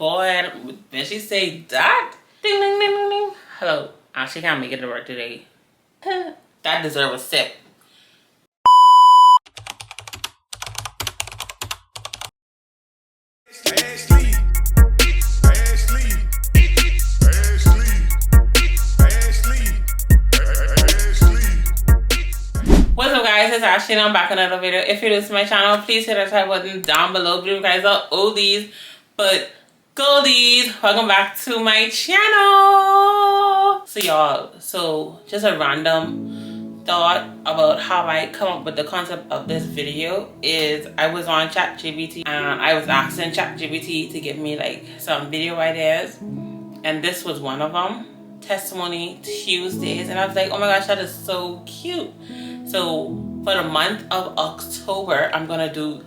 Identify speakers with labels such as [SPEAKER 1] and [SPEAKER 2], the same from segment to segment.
[SPEAKER 1] boy, when she say that, ding ding ding ding ding. Hello, she can't make it to work today. That deserves a sip. What's up guys, it's Ashley and I'm back in another video. If you're new to my channel, please hit that subscribe button down below. If you guys are oldies but goldies, welcome back to my channel. So y'all, just a random thought about how I come up with the concept of this video is I was on ChatGPT and I was asking ChatGPT to give me like some video ideas, and this was one of them, Testimony Tuesdays, and I was like, oh my gosh, that is so cute. So for the month of October, I'm gonna do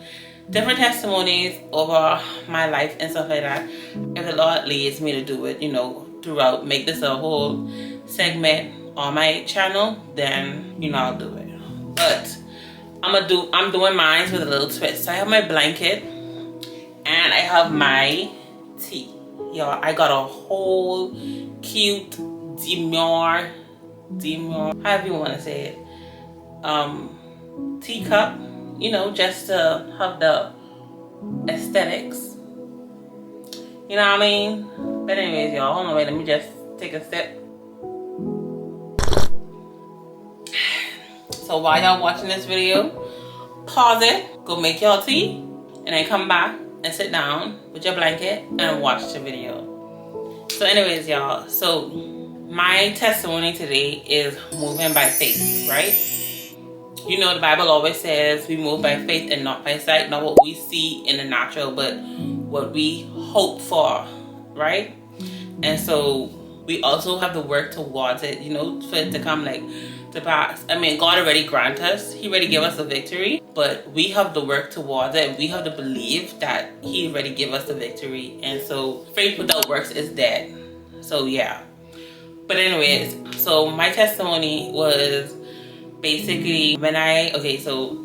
[SPEAKER 1] different testimonies over my life and stuff like that. If the Lord leads me to do it, you know, throughout, make this a whole segment on my channel, then you know I'll do it. But I'm doing mine with a little twist. So I have my blanket and I have my tea. Y'all, I got a whole cute demure, however you want to say it, teacup, you know, just to have the aesthetics, you know what I mean? But anyways, y'all, hold on, wait, let me just take a sip. So while y'all watching this video, pause it, go make y'all tea, and then come back and sit down with your blanket and watch the video. So anyways, y'all, so my testimony today is moving by faith, right? You know, the Bible always says we move by faith and not by sight, not what we see in the natural, but what we hope for, right? And so we also have to work towards it, you know, for it to come like to pass. I mean, God already granted us, He already gave us the victory, but we have to work towards it. We have to believe that He already gave us the victory. And so faith without works is dead. So yeah. But anyways, so my testimony was basically when so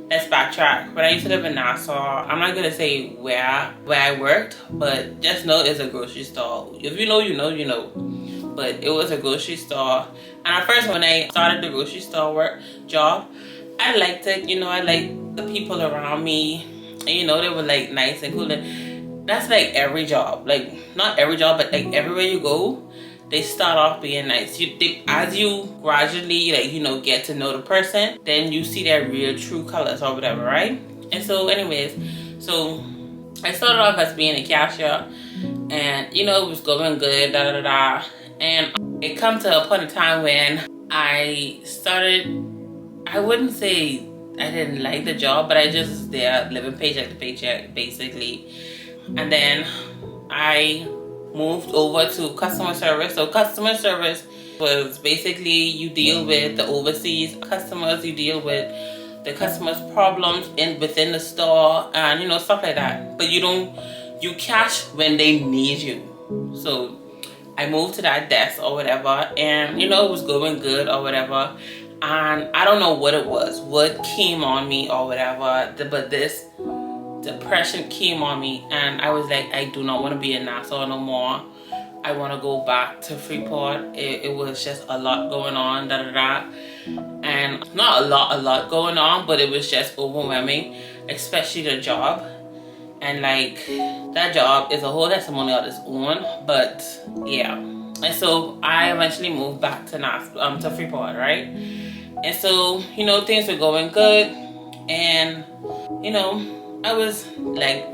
[SPEAKER 1] let's backtrack. When I used to live in Nassau, I'm not gonna say where I worked, but just know it's a grocery store. If you know, you know, you know. But it was a grocery store, and at first when I started the grocery store job, I liked it. You know, I liked the people around me, and you know, they were like nice and cool. And that's like every job, like not every job, but like everywhere you go, they start off being nice. As you gradually, like, you know, get to know the person, then you see their real true colors or whatever, right? And so anyways, so I started off as being a cashier, and you know, it was going good, and it come to a point in time when I wouldn't say I didn't like the job, but I just was there living paycheck to paycheck basically. And then I moved over to customer service. So customer service was basically you deal with the overseas customers, you deal with the customers' problems within the store, and you know, stuff like that. But you cash when they need you. So I moved to that desk or whatever, and you know, it was going good or whatever. And I don't know what it was, what came on me or whatever, but this depression came on me, and I was like, I do not want to be in Nassau no more. I want to go back to Freeport. It was just a lot going on, and not a lot going on, but it was just overwhelming, especially the job. And like, that job is a whole testimony on its own, but yeah. And so I eventually moved back to Freeport, right? And so, you know, things were going good, and you know, I was like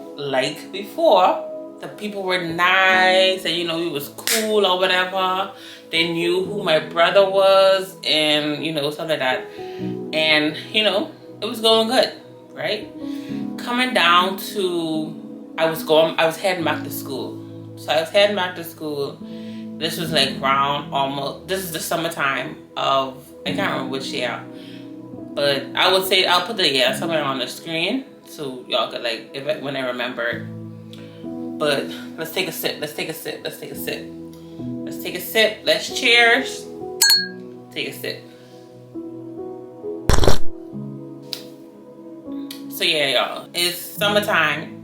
[SPEAKER 1] before, the people were nice, and you know, it was cool or whatever. They knew who my brother was, and you know, stuff like that. And you know, it was going good, right? Coming down to, I was heading back to school. So I was heading back to school. This was like this is the summertime of, I can't remember which year, but I would say I'll put the year somewhere on the screen so y'all could like, when I remember it. But let's take a sip. Let's cheers. Take a sip. So yeah, y'all, it's summertime.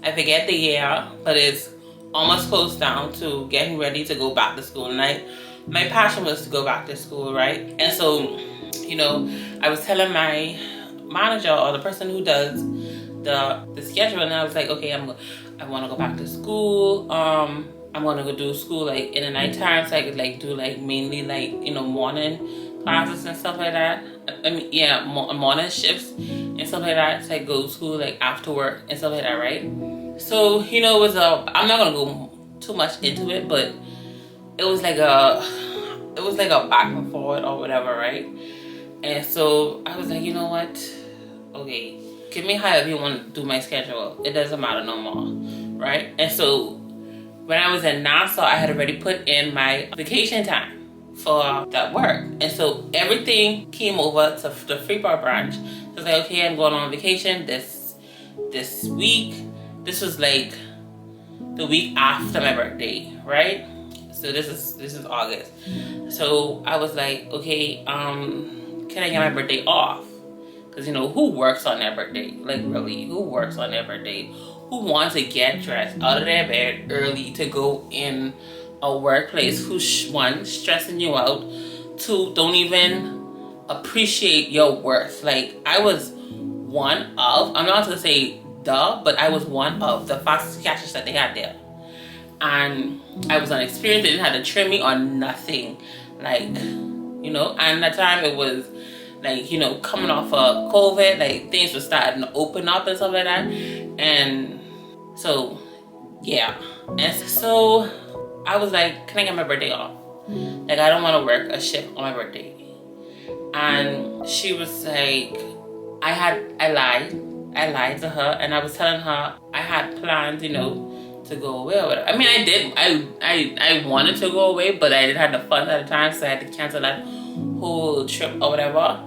[SPEAKER 1] I forget the year, but it's almost close down to getting ready to go back to school. And my passion was to go back to school, right? And so, you know, I was telling my manager or the person who does the schedule, and I was like, okay, I want to go back to school. I'm gonna go do school like in the nighttime, so I could like do like mainly like, you know, morning classes and stuff like that. I mean, yeah, morning shifts and stuff like that. So I go to school like after work and stuff like that, right? So, you know, it was I'm not gonna go too much into it, but it was like a back and forward or whatever, right? And so I was like, you know what? Okay, give me however you want to do my schedule. It doesn't matter no more, right? And so when I was in Nassau, I had already put in my vacation time for that work. And so everything came over to the Freeport branch. So I was like, okay, I'm going on vacation this week. This was like the week after my birthday, right? So this is August. So I was like, okay, can I get my birthday off? Because, you know, who works on their birthday? Like, really, who works on their birthday? Who wants to get dressed out of their bed early to go in a workplace who's, one, stressing you out, two, don't even appreciate your worth? Like, I was one of, I'm not going to say but I was one of the fastest catchers that they had there. And I was unexperienced. They didn't have to trim me or nothing. Like, you know, and at the time it was like, you know, coming off of COVID, like things were starting to open up and stuff like that. And so, yeah. And so I was like, can I get my birthday off? Like, I don't want to work a shift on my birthday. And she was like, I lied to her, and I was telling her I had plans, you know, to go away or whatever. I mean, I did. I wanted to go away, but I didn't have the funds at the time, so I had to cancel that whole trip or whatever.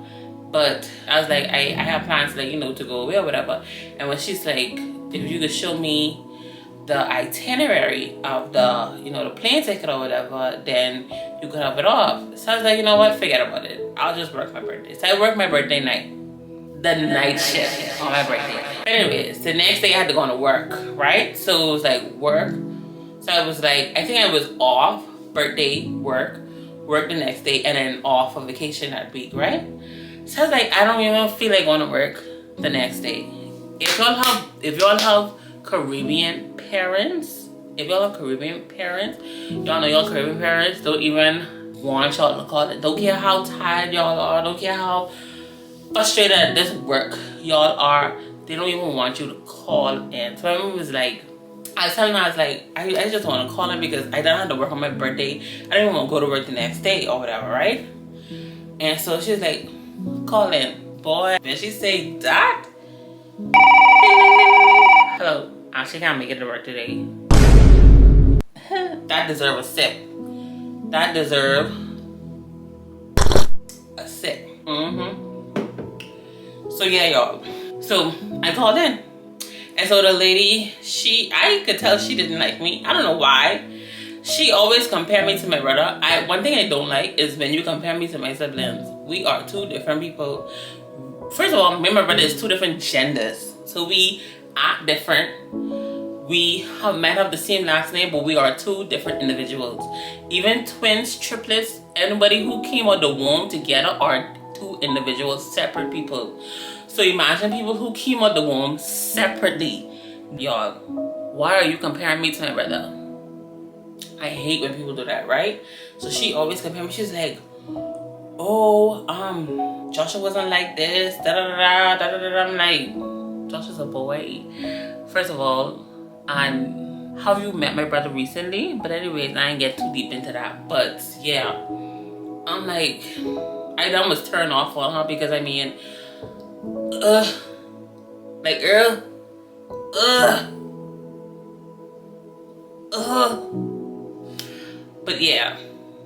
[SPEAKER 1] But I was like, I have plans, like, you know, to go away or whatever. And when she's like, if you could show me the itinerary of the, you know, the plane ticket or whatever, then you could have it off. So I was like, you know what, forget about it. I'll just work my birthday. So I worked my birthday night. The night shift on my birthday. But anyways, the next day I had to go to work, right? So it was like work. So I was like, I think I was off, birthday, work the next day, and then off on vacation that week, right? So I was like, I don't even feel like going to work the next day. If y'all have Caribbean parents, y'all know your Caribbean parents don't even want y'all to call it. Don't care how tired y'all are, don't care how frustrated at this work y'all are, they don't even want you to call in. So I remember it was like, I was telling her, I was like, I just want to call in because I don't have to work on my birthday. I didn't want to go to work the next day or whatever, right? And so she was like, call in. Boy, and she said that. Hello, she can't make it to work today. That deserve a sip. That deserve a sip. So yeah, y'all. So I called in. And so the lady, I could tell she didn't like me. I don't know why. She always compared me to my brother. One thing I don't like is when you compare me to my siblings. We are two different people. First of all, me and my brother is two different genders. So we act different. We might have the same last name, but we are two different individuals. Even twins, triplets, anybody who came out the womb together are two individuals, separate people. So imagine people who came out the womb separately. Y'all, why are you comparing me to my brother? I hate when people do that, right? So she always compared me. She's like, oh, Joshua wasn't like this, da da da da da da. I'm like, Joshua's a boy. First of all, have you met my brother recently? But anyways, I didn't get too deep into that. But yeah, I'm like, I almost turned off on her because I mean, like, girl, But yeah,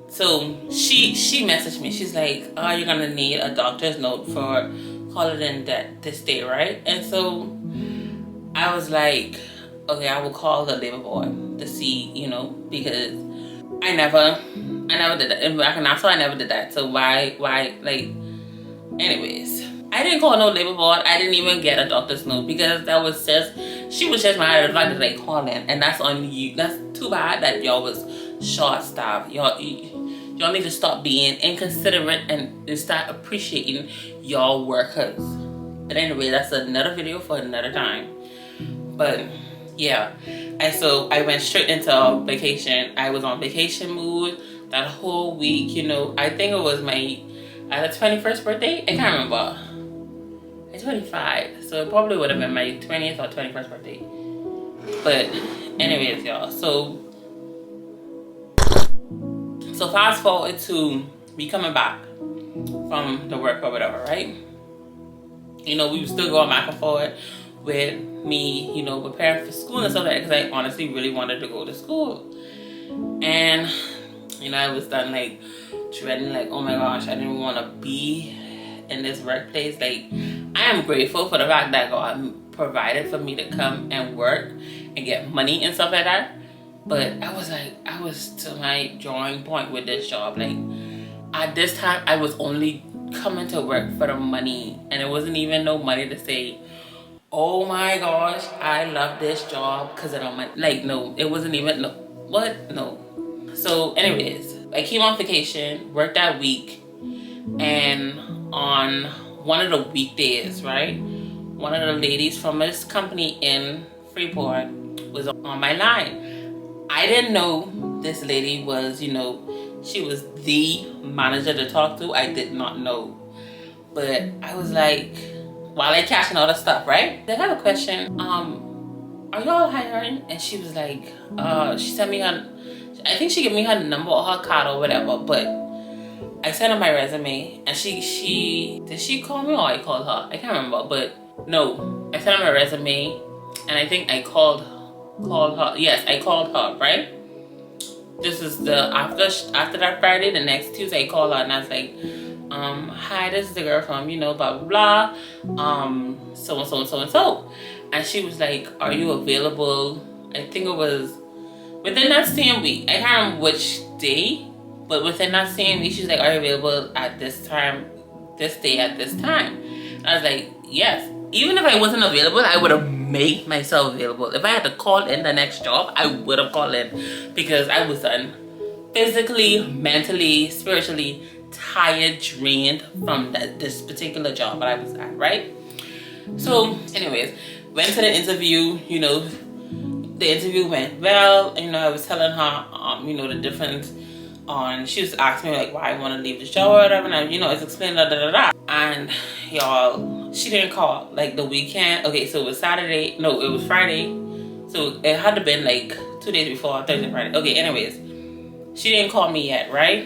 [SPEAKER 1] so she messaged me. She's like, oh, you're gonna need a doctor's note for calling in this day, right? And so I was like, okay, I will call the labor board to see, you know, because I never did that. Back in Nassau, I never did that. So why, like, anyways. I didn't call no labor board. I didn't even get a doctor's note because that was just, she was just mad at the fact that they called in, and that's on you. That's too bad that y'all was short staffed. Y'all need to stop being inconsiderate and start appreciating y'all workers. But anyway, that's another video for another time. But yeah, and so I went straight into vacation. I was on vacation mood that whole week, you know. I think it was my 21st birthday. I can't remember. It's 25, so it probably would have been my 20th or 21st birthday. But anyways, y'all, so fast forward to me coming back from the work or whatever, right? You know, we were still going back and forth with me, you know, preparing for school and stuff like that, because I honestly really wanted to go to school. And you know, I was done like dreading, like, oh my gosh, I didn't want to be in this workplace. Like, I am grateful for the fact that God provided for me to come and work and get money and stuff like that. But I was to my drawing point with this job. Like, at this time, I was only coming to work for the money, and it wasn't even no money to say, oh my gosh, I love this job because of the money. Like, no, it wasn't even, no, what? No. So anyways, I came on vacation, worked that week, and on one of the weekdays, right, one of the ladies from this company in Freeport was on my line. I didn't know this lady was, you know, she was the manager to talk to. I did not know. But I was like, while I catching all the stuff, right? I have a question. Are y'all hiring? And she was like, she sent me her, I think she gave me her number or her card or whatever, but I sent her my resume, and did she call me or I called her? I can't remember, but no, I sent her my resume, and I think I called her. Yes, I called her, right? This is the, after that Friday, the next Tuesday, I called her, and I was like, hi, this is the girl from, you know, blah, blah, blah, so and so and so and so. And she was like, are you available? I think it was within that same week. I can't remember which day, but within that same week, she was like, are you available at this time, this day at this time? And I was like, yes. Even if I wasn't available, I would have made myself available. If I had to call in the next job, I would have called in, because I was done physically, mentally, spiritually tired, drained from this particular job that I was at, right? So anyways, went to the interview. You know, the interview went well. You know, I was telling her, you know, the difference on, she was asking me like why I want to leave the job or whatever, and I, you know, I was explaining and y'all, she didn't call like the weekend. Okay, so it was Saturday, no, it was Friday, so it had to been like 2 days before, Thursday, Friday. Okay, anyways, she didn't call me yet, right?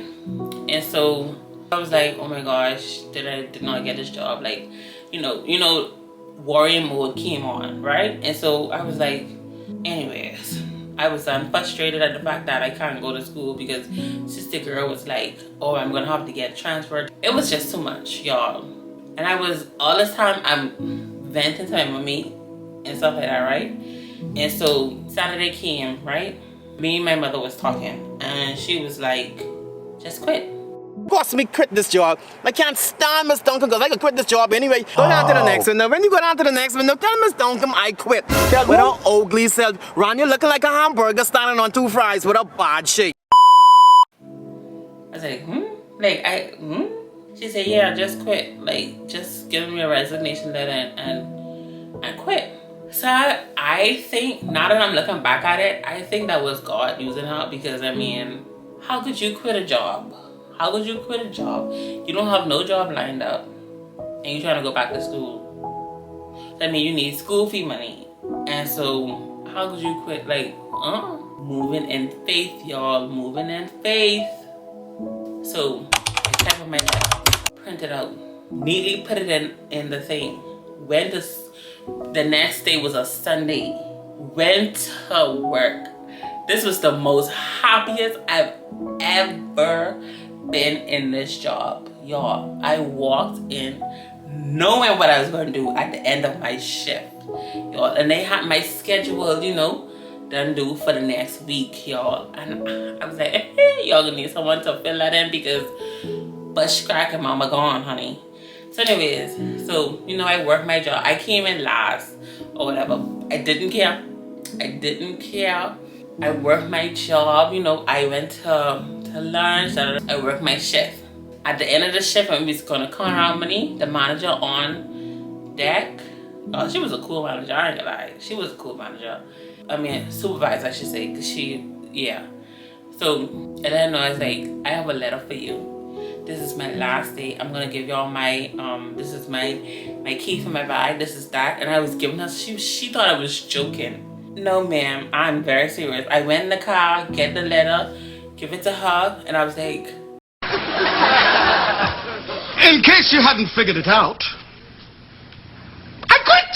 [SPEAKER 1] And so I was like, oh my gosh, did not get this job? Like, you know, worrying mode came on, right? And so I was like, anyways, I was frustrated at the fact that I can't go to school because sister girl was like, oh, I'm gonna have to get transferred. It was just too much, y'all. And I was, all this time, I'm venting to my mommy and stuff like that, right? And so Saturday came, right? Me and my mother was talking, and she was like, just quit.
[SPEAKER 2] Boss me quit this job. I can't stand Miss Duncan because I could quit this job anyway. Go down to the next one. Now, when you go down to the next one, now tell Miss Duncan I quit. Tell with her ugly self. Ron, you looking like a hamburger standing on 2 fries with a bad shape.
[SPEAKER 1] I was like, She said, yeah, just quit. Like, just give me a resignation letter and I quit. So I think, now that I'm looking back at it, I think that was God using her, because I mean, how could you quit a job? How could you quit a job? You don't have no job lined up, and you're trying to go back to school. That means you need school fee money. And so how could you quit? Like, moving in faith, y'all. Moving in faith. So I typed on my lap, print it out, neatly put it in the thing. Went to, the next day was a Sunday. Went to work. This was the most happiest I've ever been in this job, y'all. I walked in knowing what I was going to do at the end of my shift, y'all, and they had my schedule, you know, done do for the next week, y'all. And I was like, hey, y'all gonna need someone to fill that in, because bush crack and mama gone, honey. So anyways, so you know, I worked my job. I came in last or whatever. I didn't care. I didn't care. I worked my job. You know, I went to lunch. I worked my shift. At the end of the shift, when we was gonna count our money, the manager on deck. Oh, she was a cool manager. I ain't gonna lie. She was a cool manager. I mean, supervisor, I should say, cause yeah. So, and then I was like, I have a letter for you. This is my last day. I'm gonna give y'all my this is my key for my bag. This is that. And I was giving her. She thought I was joking. No, ma'am. I'm very serious. I went in the car, get the letter, give it to her, and I was like,
[SPEAKER 3] in case you hadn't figured it out, I quit.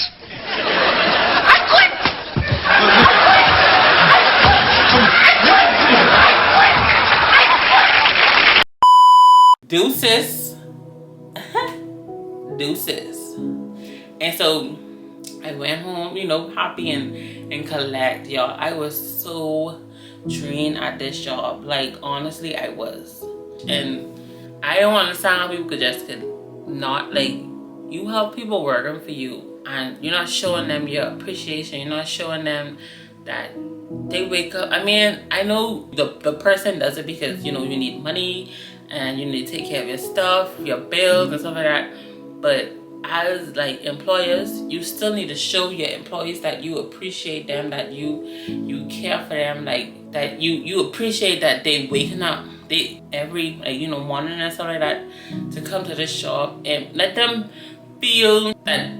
[SPEAKER 1] deuces. Deuces. And so I went home, you know, happy and collect, y'all. I was so drained at this job. Like, honestly, I was. And I don't understand how people could not, like, you have people working for you and you're not showing them your appreciation. You're not showing them that they wake up. I mean, I know the person does it because, you know, you need money and you need to take care of your stuff, your bills and stuff like that. But as like employers, you still need to show your employees that you appreciate them, that you care for them, like that you appreciate that they waking up every like, you know, morning and stuff like that to come to this job, and let them feel that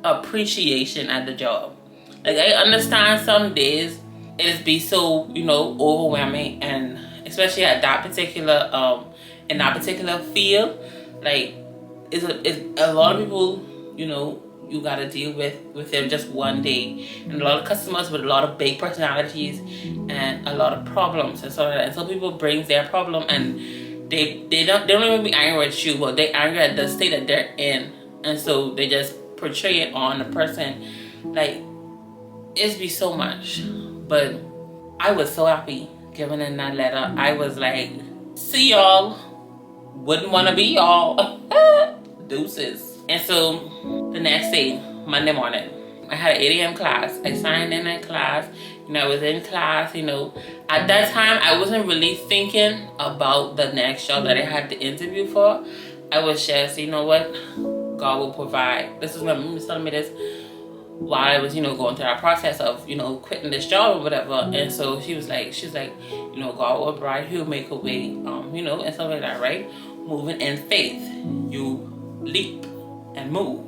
[SPEAKER 1] appreciation at the job. Like, I understand some days it be so, you know, overwhelming, and especially at that particular in that particular field, like it's a lot of people, you know, you gotta deal with them just one day, and a lot of customers with a lot of big personalities and a lot of problems and so on. And some people brings their problem and they don't even be angry at you, but they angry at the state that they're in, and so they just portray it on the person. Like, it's be so much. But I was so happy giving in that letter. I was like, see y'all, wouldn't want to be y'all. Deuces. And so the next day, Monday morning, I had an 8 a.m. class. I signed in that class. You know, I was in class, you know. At that time, I wasn't really thinking about the next job that I had to interview for. I was just, you know what, God will provide. This is my mom was telling me this while I was, you know, going through that process of, you know, quitting this job or whatever. And so she's like, you know, God will provide, he'll make a way, you know, and stuff like that, right? Moving in faith, you leap and move.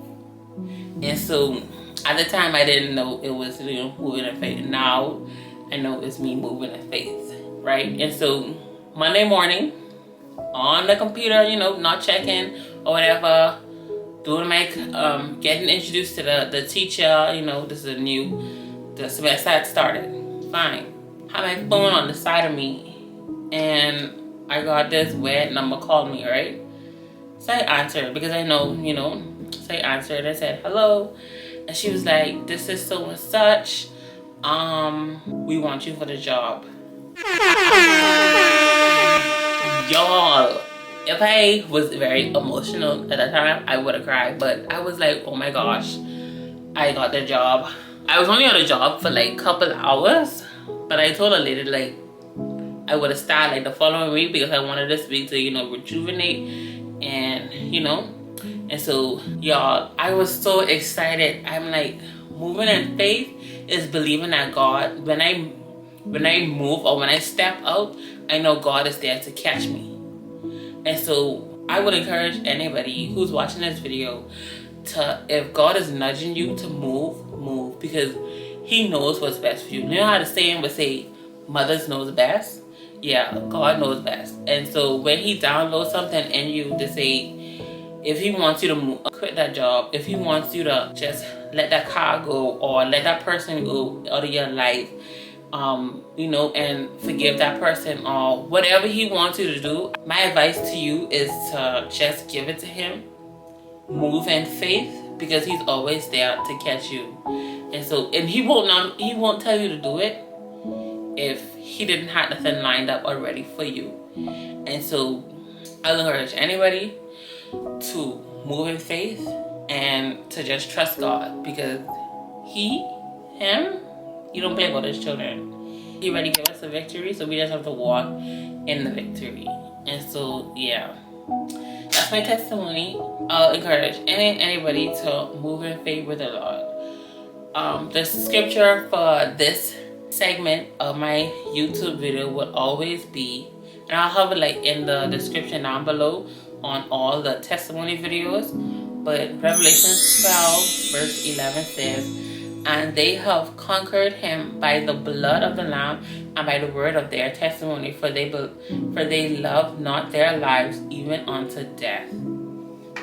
[SPEAKER 1] And so at the time, I didn't know it was, you know, moving in faith. Now I know it's me moving in faith, right? And so Monday morning on the computer, you know, not checking or whatever, doing my getting introduced to the teacher. You know, this is the semester had started. Fine. Had my phone on the side of me, and I got this weird number called me, right? So I answered because I know, you know. So I answered. I said hello, and she was like, "This is so and such. We want you for the job." Y'all, if I was very emotional at that time, I would have cried. But I was like, oh my gosh, I got the job. I was only on the job for like a couple hours, but I told a lady like I would have started like the following week because I wanted this week to, you know, rejuvenate and, you know. And so, y'all, I was so excited. I'm like, moving in faith is believing that God, when I move or when I step out, I know God is there to catch me. And so I would encourage anybody who's watching this video to, if God is nudging you to move, because he knows what's best for you. You know how the saying would say, mothers knows best? Yeah, God knows best. And so when he downloads something in you to say, if he wants you to move, quit that job, if he wants you to just let that car go or let that person go out of your life, you know, and forgive that person or whatever he wants you to do, my advice to you is to just give it to him. Move in faith, because he's always there to catch you. And so, and he won't tell you to do it if he didn't have nothing lined up already for you. And so I'll encourage anybody to move in faith and to just trust God, because he don't play about his children. He already gave us the victory, so we just have to walk in the victory. And so yeah, that's my testimony. I'll encourage anybody to move in faith with the Lord. The scripture for this segment of my YouTube video will always be, and I'll have it like in the description down below on all the testimony videos, but Revelation 12 verse 11 says, and they have conquered him by the blood of the Lamb and by the word of their testimony, for they love not their lives even unto death.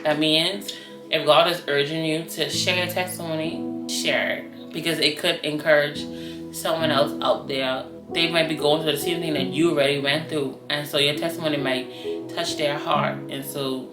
[SPEAKER 1] That means if God is urging you to share your testimony, share it, because it could encourage someone else out there. They might be going through the same thing that you already went through, and so your testimony might touch their heart. And so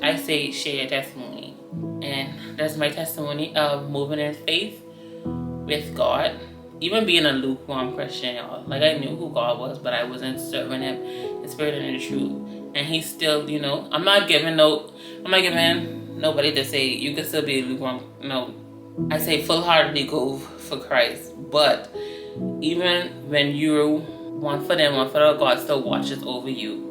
[SPEAKER 1] I say share your testimony. And that's my testimony of moving in faith with God, even being a lukewarm Christian, y'all. Like, I knew who God was, but I wasn't serving him in spirit and in truth. And he still, you know, I'm not giving nobody to say you can still be lukewarm. No, I say full-heartedly go for Christ. But even when you're one for them, one for the God still watches over you.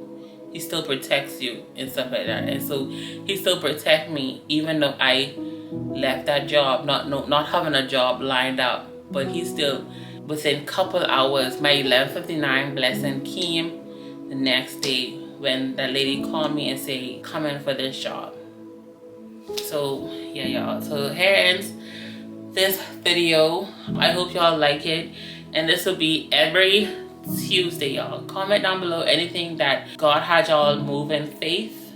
[SPEAKER 1] He still protects you and stuff like that. And so he still protect me, even though I left that job, not having a job lined up. But he still, within couple hours, my 11:59 blessing came the next day when that lady called me and said, come in for this job. So yeah, y'all. So here ends this video. I hope y'all like it, and this will be every Tuesday, y'all. Comment down below anything that God had y'all move in faith,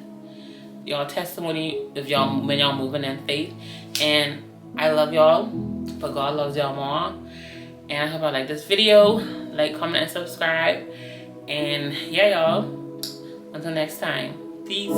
[SPEAKER 1] y'all testimony if y'all when y'all moving in faith. And I love y'all, but God loves y'all more. And I hope y'all like this video. Like, comment, and subscribe. And yeah, y'all, until next time, peace.